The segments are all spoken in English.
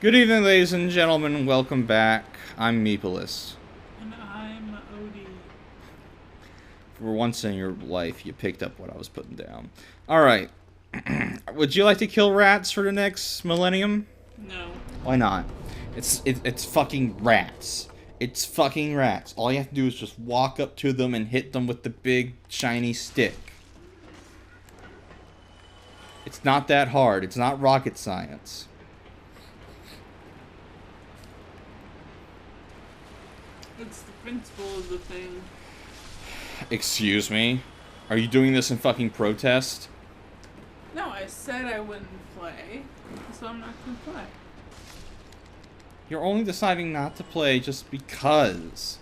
Good evening, ladies and gentlemen. Welcome back. I'm Meepelous. And I'm Odie. For once in your life, you picked up what I was putting down. Alright. Would you like to kill rats for the next millennium? No. Why not? It's fucking rats. It's fucking rats. All you have to do is just walk up to them and hit them with the big, shiny stick. It's not that hard. It's not rocket science. It's the principle of the thing. Excuse me? Are you doing this in fucking protest? No, I said I wouldn't play, so I'm not gonna play. You're only deciding not to play just because.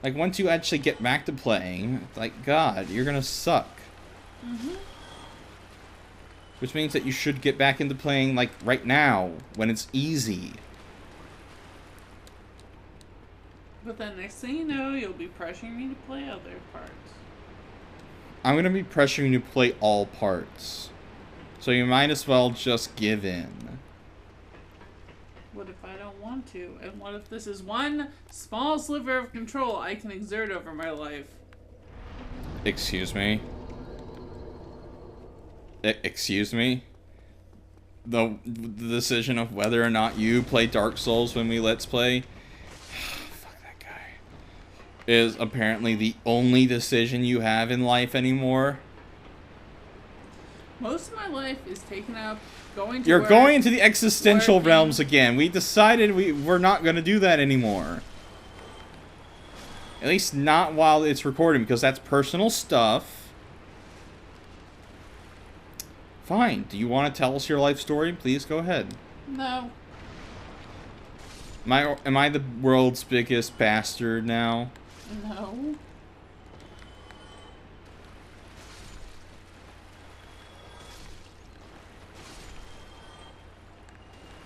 Like, once you actually get back to playing, like, God, you're gonna suck. Mm-hmm. Which means that you should get back into playing, like, right now, when it's easy. But then next thing you know, you'll be pressuring me to play other parts. I'm gonna be pressuring you to play all parts. So you might as well just give in. What if I don't want to? And what if this is one small sliver of control I can exert over my life? Excuse me? Excuse me? The decision of whether or not you play Dark Souls when we Let's Play is apparently the only decision you have in life anymore. Most of my life is taken up going to You're work, going into the existential working. realms again. We decided we're not going to do that anymore. At least not while it's recording, because that's personal stuff. Fine. Do you want to tell us your life story? Please go ahead. No. Am I the world's biggest bastard now? No.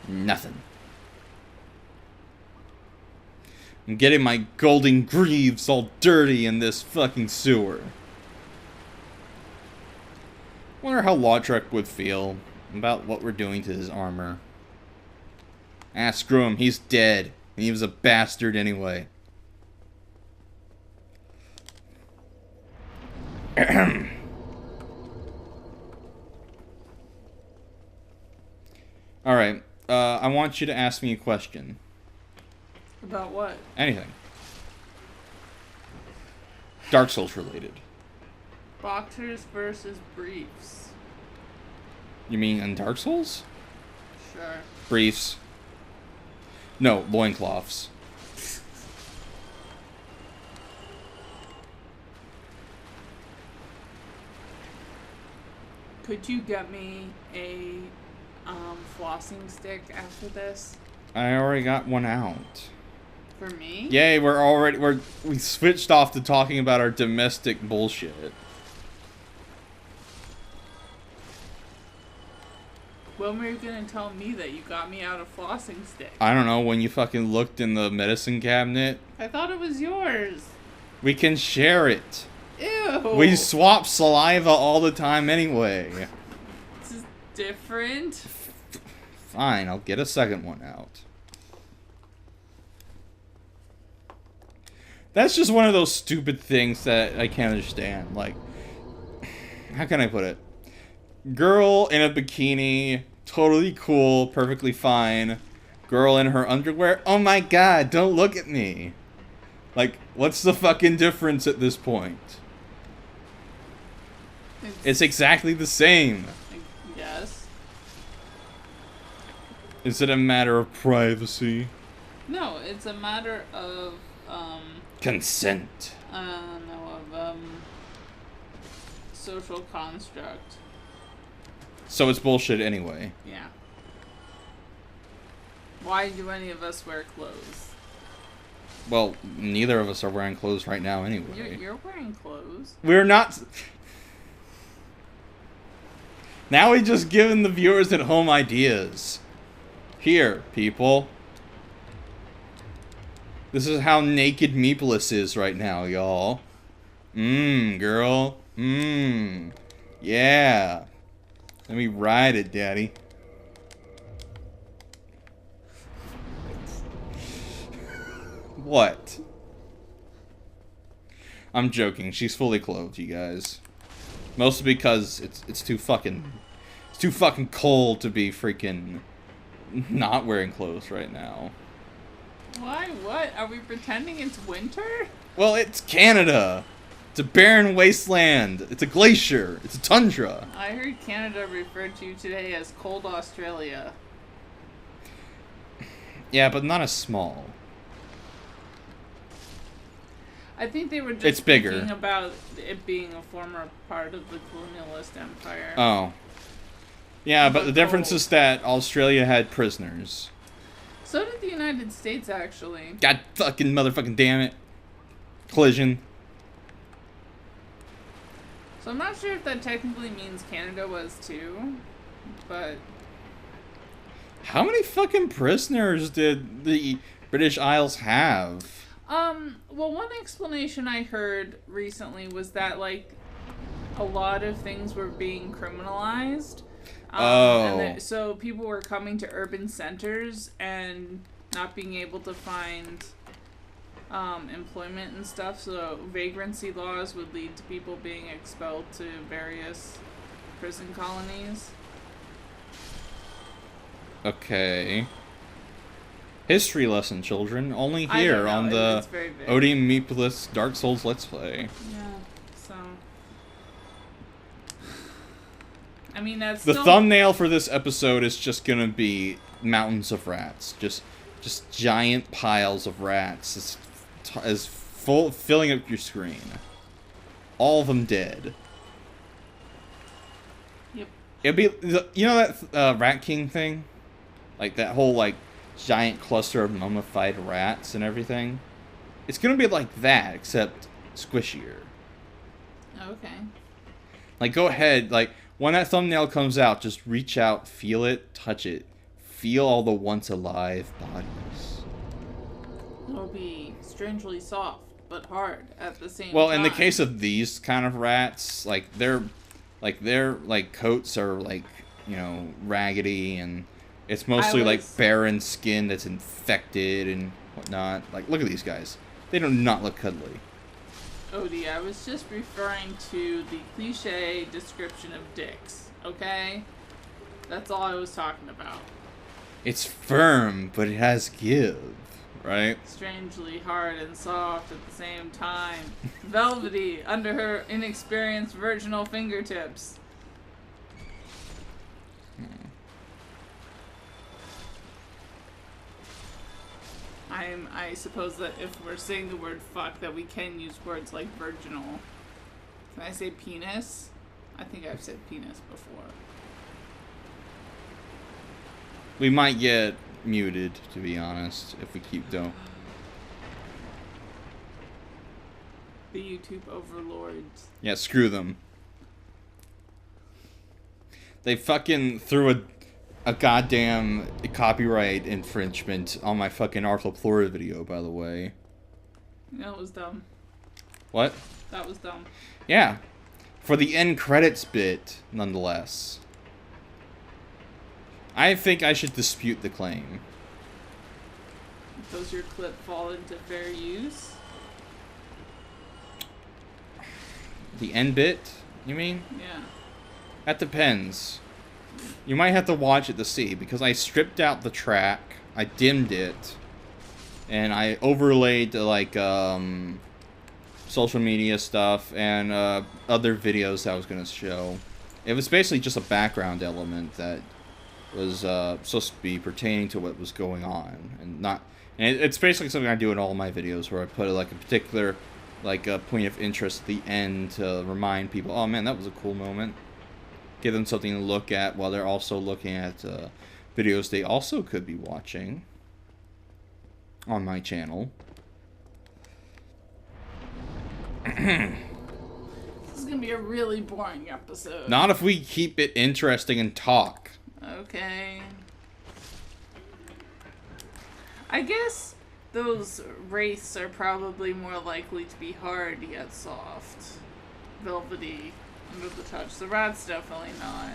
Nothing. I'm getting my golden greaves all dirty in this fucking sewer. Wonder how Lautrec would feel about what we're doing to his armor. Ah, screw him. He's dead. And he was a bastard anyway. Alright. I want you to ask me a question. About what? Anything. Dark Souls related. Boxers versus briefs. You mean in Dark Souls? Sure. Briefs. No, loincloths. Could you get me a flossing stick after this? I already got one out. For me? Yay, we switched off to talking about our domestic bullshit. When were you gonna tell me that you got me out a flossing stick? I don't know, when you fucking looked in the medicine cabinet. I thought it was yours. We can share it. Ew. We swap saliva all the time anyway. This is different. Fine, I'll get a second one out. That's just one of those stupid things that I can't understand. Like, how can I put it? Girl in a bikini, totally cool, perfectly fine. Girl in her underwear, oh my god, don't look at me. Like, what's the fucking difference at this point? It's exactly the same. Yes. Is it a matter of privacy? No, it's a matter of Consent. social construct. So it's bullshit anyway. Yeah. Why do any of us wear clothes? Well, neither of us are wearing clothes right now anyway. You're wearing clothes. We're not... Now we just giving the viewers at home ideas. Here, people. This is how naked Meepelous is right now, y'all. Girl. Yeah. Let me ride it, daddy. What? I'm joking. She's fully clothed, you guys. Mostly because it's too fucking cold to be freaking not wearing clothes right now. Why? What? Are we pretending it's winter? Well, it's Canada. It's a barren wasteland. It's a glacier. It's a tundra. I heard Canada referred to today as cold Australia. Yeah, but not as small. I think they were just It's bigger. thinking about it being a former part of the colonialist empire. Oh. Yeah, but the difference is that Australia had prisoners. So did the United States, actually. God fucking motherfucking damn it. Collision. So I'm not sure if that technically means Canada was too, but... How many fucking prisoners did the British Isles have? Well, one explanation I heard recently was that, like, a lot of things were being criminalized. So people were coming to urban centers and not being able to find employment and stuff, so vagrancy laws would lead to people being expelled to various prison colonies. Okay. History lesson, children. Only I here don't know, on the it's very big. Odium Meepelous Dark Souls Let's Play. Yeah, so... I mean, that's The still... thumbnail for this episode is just gonna be mountains of rats. Just giant piles of rats. Filling up your screen. All of them dead. Yep. It'd be, you know that Rat King thing? Like that whole like giant cluster of mummified rats and everything? It's gonna be like that, except squishier. Okay. Like, go ahead, like, when that thumbnail comes out, just reach out, feel it, touch it. Feel all the once alive bodies. It'll be strangely soft, but hard at the same time. Well, in the case of these kind of rats, their coats are, like, you know, raggedy, and it's mostly, like, barren skin that's infected and whatnot. Like, look at these guys. They do not look cuddly. Odie, I was just referring to the cliche description of dicks, okay? That's all I was talking about. It's firm, but it has give, right? Strangely hard and soft at the same time. Velvety under her inexperienced virginal fingertips. I suppose that if we're saying the word fuck, that we can use words like virginal. Can I say penis? I think I've said penis before. We might get muted, to be honest, if we keep going. The YouTube overlords. Yeah, screw them. They fucking threw a goddamn copyright infringement on my fucking Arthroplora video, by the way. That was dumb. What? That was dumb. Yeah. For the end credits bit, nonetheless. I think I should dispute the claim. Does your clip fall into fair use? The end bit, you mean? Yeah. That depends. You might have to watch it to see, because I stripped out the track, I dimmed it, and I overlaid, like, social media stuff and other videos that I was going to show. It was basically just a background element that was supposed to be pertaining to what was going on, and not. And it's basically something I do in all my videos, where I put like a particular, like a point of interest at the end to remind people, oh man, that was a cool moment. Give them something to look at while they're also looking at videos they also could be watching on my channel. This is gonna be a really boring episode. Not if we keep it interesting and talk. Okay. I guess those wraiths are probably more likely to be hard yet soft. Velvety under the touch. The rat's definitely not.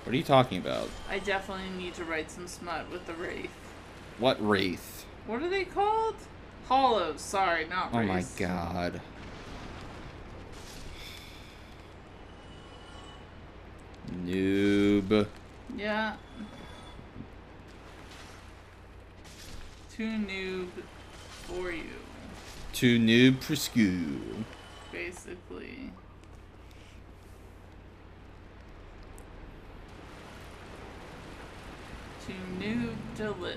What are you talking about? I definitely need to write some smut with the wraith. What wraith? What are they called? Hollows, sorry, not Oh my race. god. Noob. Yeah. Too noob for you. Too noob for school. Basically. Too noob to live.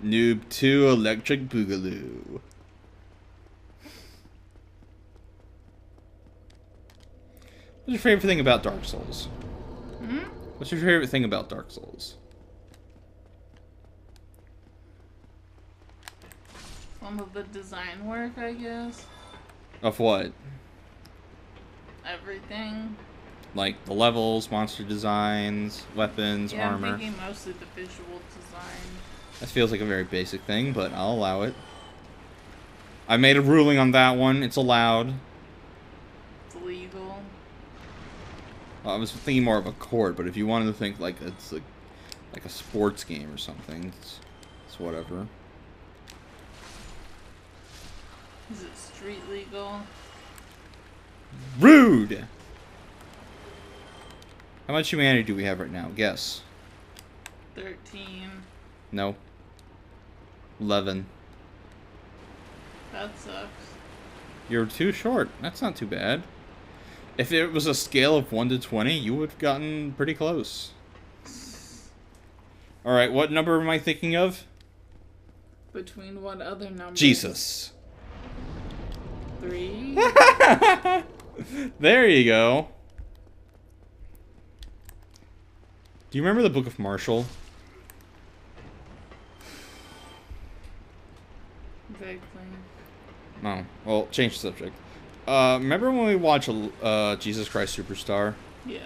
Noob 2 Electric Boogaloo. What's your favorite thing about Dark Souls? Hmm? What's your favorite thing about Dark Souls? Some of the design work, I guess. Of what? Everything. Like the levels, monster designs, weapons, Yeah, armor. I'm thinking mostly the visual design. That feels like a very basic thing, but I'll allow it. I made a ruling on that one. It's allowed. It's legal. I was thinking more of a court, but if you wanted to think like it's like a sports game or something, it's whatever. Is it street legal? Rude! How much humanity do we have right now? Guess. 13. No. 11. That sucks. You're too short. That's not too bad. If it was a scale of 1 to 20, you would have gotten pretty close. Alright, what number am I thinking of? Between what other numbers? Jesus. 3? There you go. Do you remember the Book of Marshall? Vaguely. No. Well, change the subject. Remember when we watched Jesus Christ Superstar? Yes.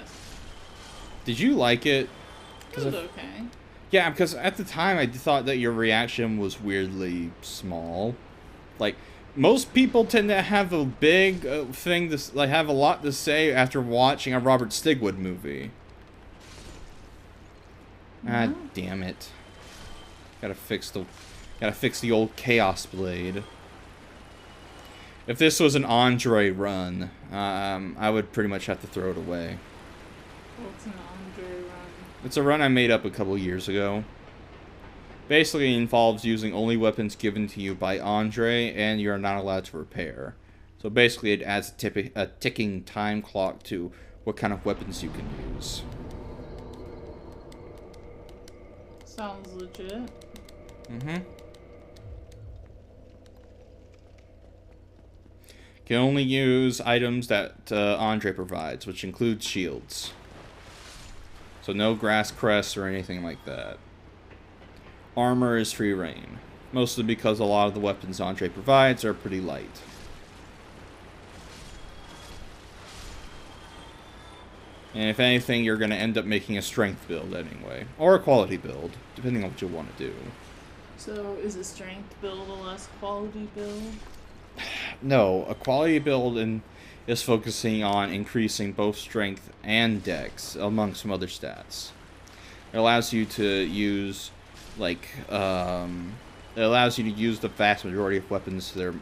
Did you like it? It was okay. Yeah, because at the time I thought that your reaction was weirdly small. Like, most people tend to have a big thing to like have a lot to say after watching a Robert Stigwood movie. Ah, damn it! Gotta fix the old Chaos Blade. If this was an Andre run, I would pretty much have to throw it away. What's an Andre run? It's a run I made up a couple years ago. Basically, it involves using only weapons given to you by Andre, and you are not allowed to repair. So basically, it adds a ticking time clock to what kind of weapons you can use. Sounds legit. Mm-hmm. Can only use items that Andre provides, which includes shields. So no grass crests or anything like that. Armor is free reign, mostly because a lot of the weapons Andre provides are pretty light. And if anything, you're going to end up making a strength build anyway, or a quality build, depending on what you want to do. So, is a strength build a less quality build? No, a quality build is focusing on increasing both strength and dex, among some other stats. It allows you to use, like, it allows you to use the vast majority of weapons that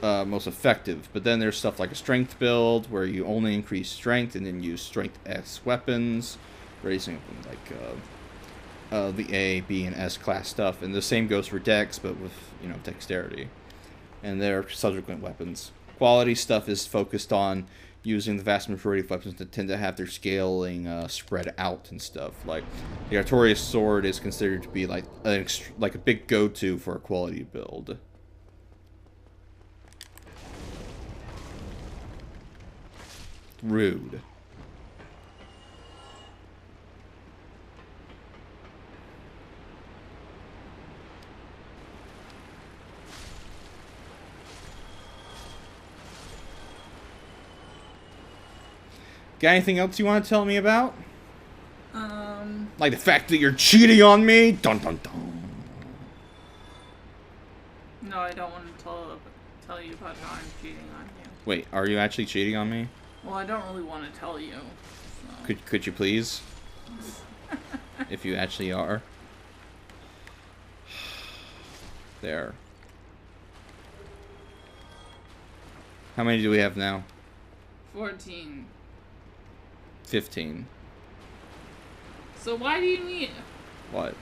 are most effective. But then there's stuff like a strength build, where you only increase strength and then use strength S weapons, raising like the A, B, and S class stuff. And the same goes for dex, but with, dexterity. And their subsequent weapons. Quality stuff is focused on using the vast majority of weapons that tend to have their scaling spread out and stuff. Like the Artorias sword is considered to be like a big go-to for a quality build. Rude. Got anything else you want to tell me about? Like the fact that you're cheating on me? Dun dun dun. No, I don't want to tell you about how I'm cheating on you. Wait, are you actually cheating on me? Well, I don't really want to tell you. So. Could you please? If you actually are. There. How many do we have now? 14. 15. So why do you need... What?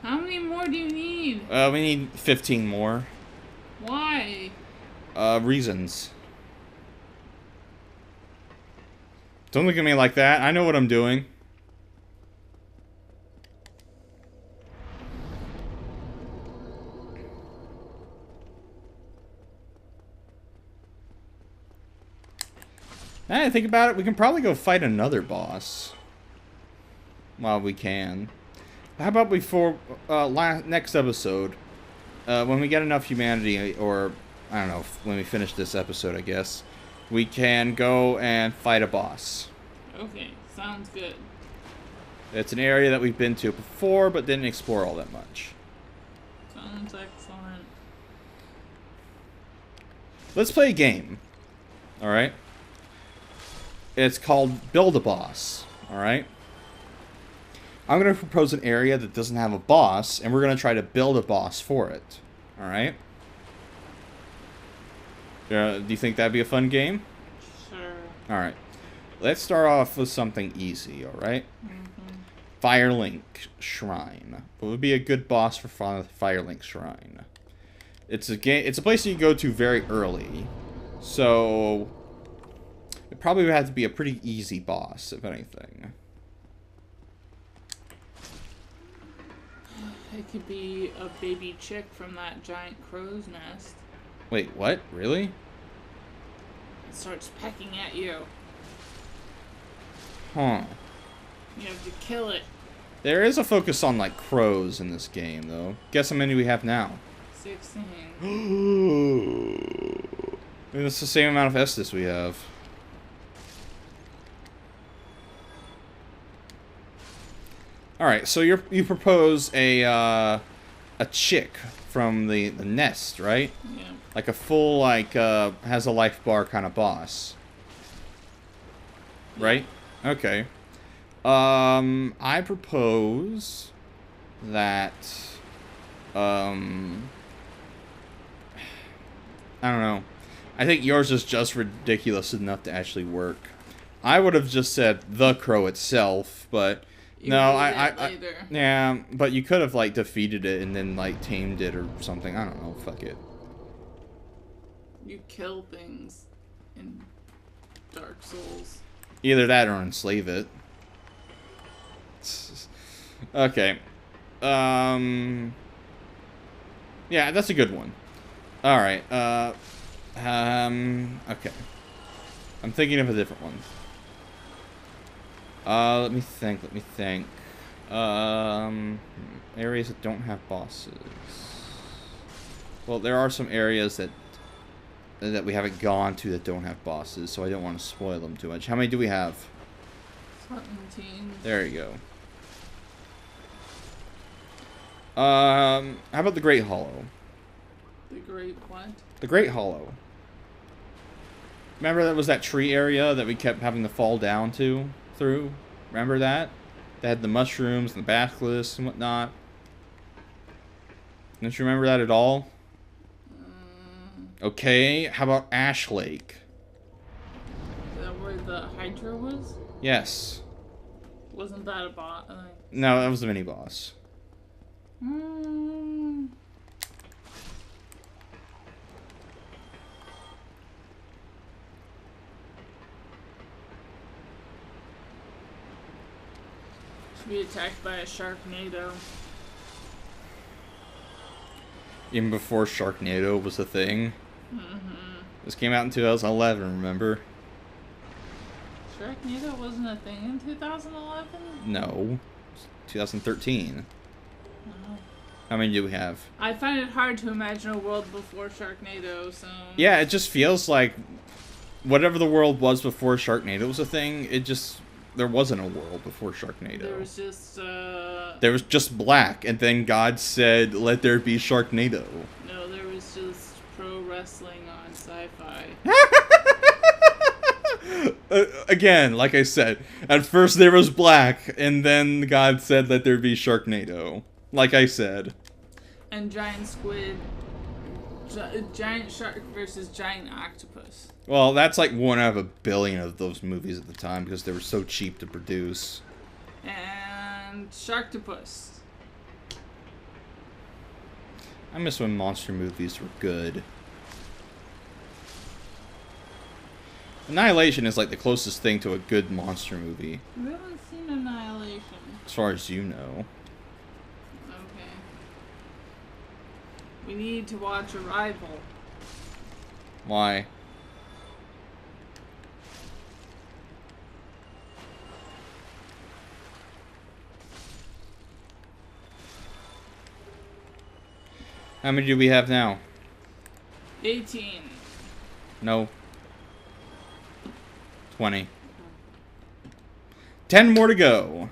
How many more do you need? We need 15 more. Why? Reasons. Don't look at me like that. I know what I'm doing. Now I think about it, we can probably go fight another boss. While we can. How about before, next episode, when we get enough humanity, or, I don't know, when we finish this episode, I guess, we can go and fight a boss. Okay, sounds good. It's an area that we've been to before, but didn't explore all that much. Sounds excellent. Let's play a game. Alright? It's called Build a Boss. Alright? I'm going to propose an area that doesn't have a boss, and we're going to try to build a boss for it. Alright? Do you think that'd be a fun game? Sure. Alright. Let's start off with something easy, alright? Mm-hmm. Firelink Shrine. What would be a good boss for Firelink Shrine? It's a game. It's a place you go to very early, so it probably would have to be a pretty easy boss, if anything. It could be a baby chick from that giant crow's nest. Wait, what? Really? It starts pecking at you. Huh. You have to kill it. There is a focus on, like, crows in this game, though. Guess how many we have now? 16. And it's the same amount of Estus we have. Alright, so you propose a chick from the nest, right? Yeah. Like a full, like, has a life bar kind of boss. Right? Okay. I propose that, I don't know. I think yours is just ridiculous enough to actually work. I would have just said the crow itself, but You no, later. yeah, but you could have, like, defeated it and then, like, tamed it or something. I don't know. Fuck it. You kill things in Dark Souls. Either that or enslave it. Okay. Yeah, that's a good one. Alright, okay. I'm thinking of a different one. Let me think. Areas that don't have bosses. Well, there are some areas that we haven't gone to that don't have bosses, so I don't want to spoil them too much. How many do we have? 17. There you go. How about the Great Hollow? The Great what? The Great Hollow. Remember that was that tree area that we kept having to fall down through? Remember that? That had the mushrooms and the basilisk and whatnot. Don't you remember that at all? Okay, how about Ash Lake? Is that where the Hydra was? Yes. Wasn't that a boss? No, that was the mini boss. Should be attacked by a Sharknado. Even before Sharknado was a thing. This came out in 2011, remember? Sharknado wasn't a thing in 2011? No. 2013. No. How many do we have? I find it hard to imagine a world before Sharknado, so... Yeah, it just feels like whatever the world was before Sharknado was a thing, there wasn't a world before Sharknado. There was just, There was just black, and then God said, let there be Sharknado. No, there was just pro wrestling on sci-fi. Again, like I said, at first there was black, and then God said, let there be Sharknado. Like I said. And giant squid, giant shark versus giant octopus. Well, that's like 1 out of 1 billion of those movies at the time because they were so cheap to produce. And Sharktopus. I miss when monster movies were good. Annihilation is like the closest thing to a good monster movie. We haven't seen Annihilation. As far as you know. Okay. We need to watch Arrival. Why? How many do we have now? 18. No. 20. 10 more to go.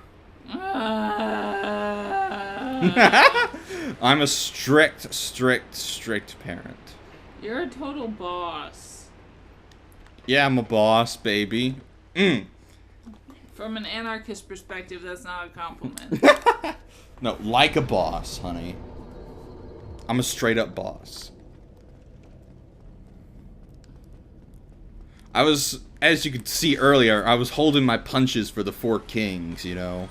I'm a strict parent. You're a total boss. Yeah, I'm a boss, baby. From an anarchist perspective, that's not a compliment. No, like a boss, honey. I'm a straight up boss. I was, as you could see earlier, I was holding my punches for the 4 Kings, you know.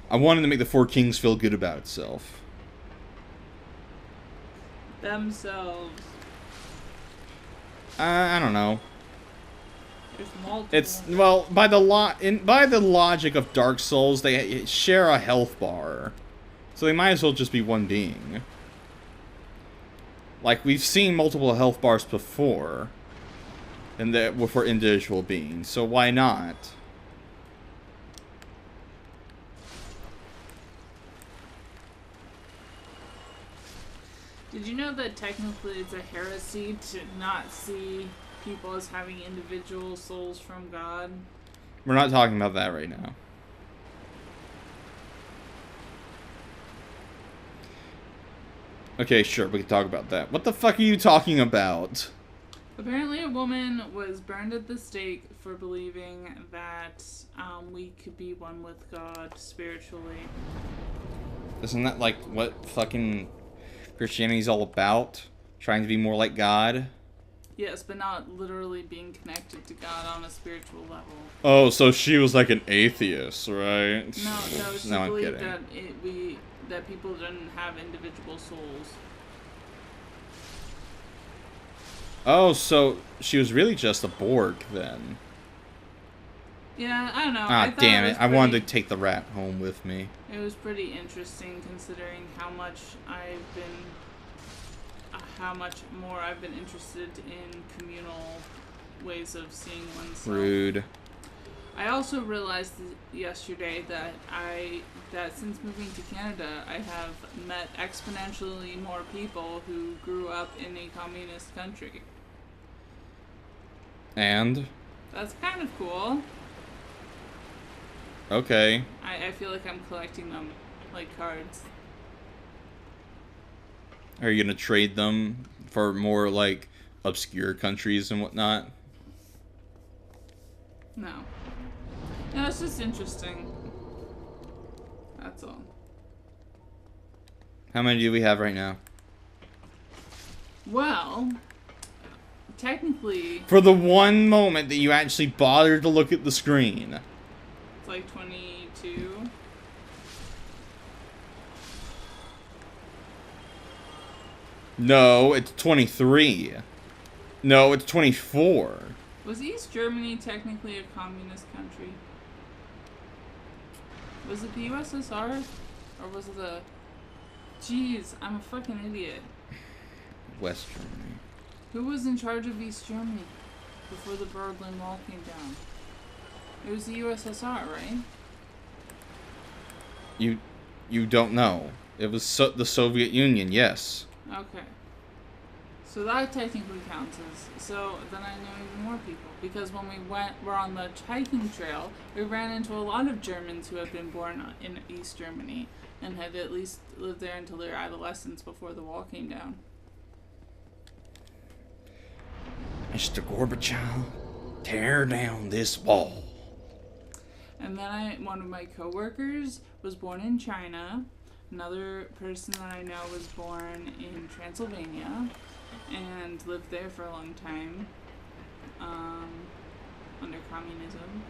I wanted to make the 4 Kings feel good about itself. Themselves. I don't know. There's multiple. It's, well, by the logic of Dark Souls, they share a health bar. So they might as well just be one being. Like, we've seen multiple health bars before. And that were for individual beings, so why not? Did you know that technically it's a heresy to not see people as having individual souls from God? We're not talking about that right now. Okay, sure, we can talk about that. What the fuck are you talking about? Apparently a woman was burned at the stake for believing that we could be one with God spiritually. Isn't that like what fucking Christianity's all about? Trying to be more like God? Yes, but not literally being connected to God on a spiritual level. Oh, so she was like an atheist, right? No, she No, I'm believed kidding. that people didn't have individual souls. Oh, so she was really just a Borg then. Yeah, I don't know. Ah, damn it. I wanted to take the rat home with me. It was pretty interesting considering how much more I've been interested in communal ways of seeing oneself. Rude. I also realized yesterday that since moving to Canada, I have met exponentially more people who grew up in a communist country. And? That's kind of cool. Okay. I feel like I'm collecting them like cards. Are you gonna trade them for more, like, obscure countries and whatnot? No. No, it's just interesting. That's all. How many do we have right now? Well, technically, For the one moment that you actually bothered to look at the screen. it's like 22. No, it's 23. No, it's 24. Was East Germany technically a communist country? Was it the USSR? Or was it the... Jeez, I'm a fucking idiot. West Germany. Who was in charge of East Germany before the Berlin Wall came down? It was the USSR, right? You don't know. It was the Soviet Union, yes. Okay. So that technically counts as... So then I know even more people. Because when we're on the hiking trail, we ran into a lot of Germans who had been born in East Germany and had at least lived there until their adolescence before the wall came down. Mr. Gorbachev, tear down this wall. And then one of my coworkers was born in China, Another person that I know was born in Transylvania and lived there for a long time, under communism.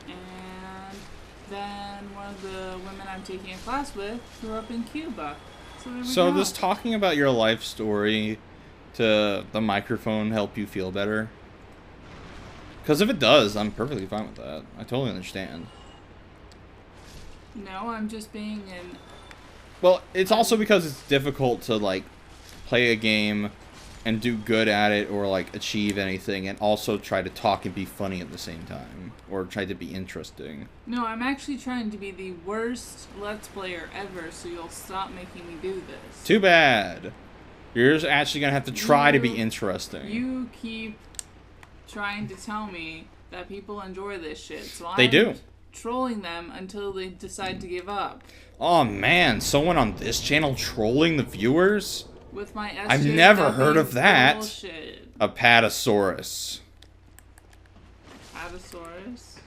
And then one of the women I'm taking a class with grew up in Cuba. So there we go. Does talking about your life story to the microphone help you feel better? Because if it does, I'm perfectly fine with that. I totally understand. No, I'm just being an... Well, it's also because it's difficult to, like, play a game and do good at it or, like, achieve anything and also try to talk and be funny at the same time. Or try to be interesting. No, I'm actually trying to be the worst Let's Player ever, so you'll stop making me do this. Too bad. You're just actually going to have to try to be interesting. You keep trying to tell me that people enjoy this shit, so They I'm do. trolling them until they decide to give up. Oh man, someone on this channel trolling the viewers? With my SJW I've never heard of that. bullshit. Apatosaurus. Apatosaurus?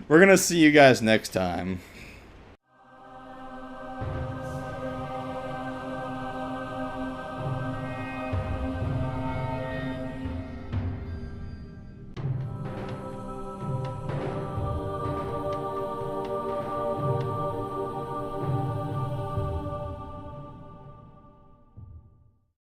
We're gonna see you guys next time.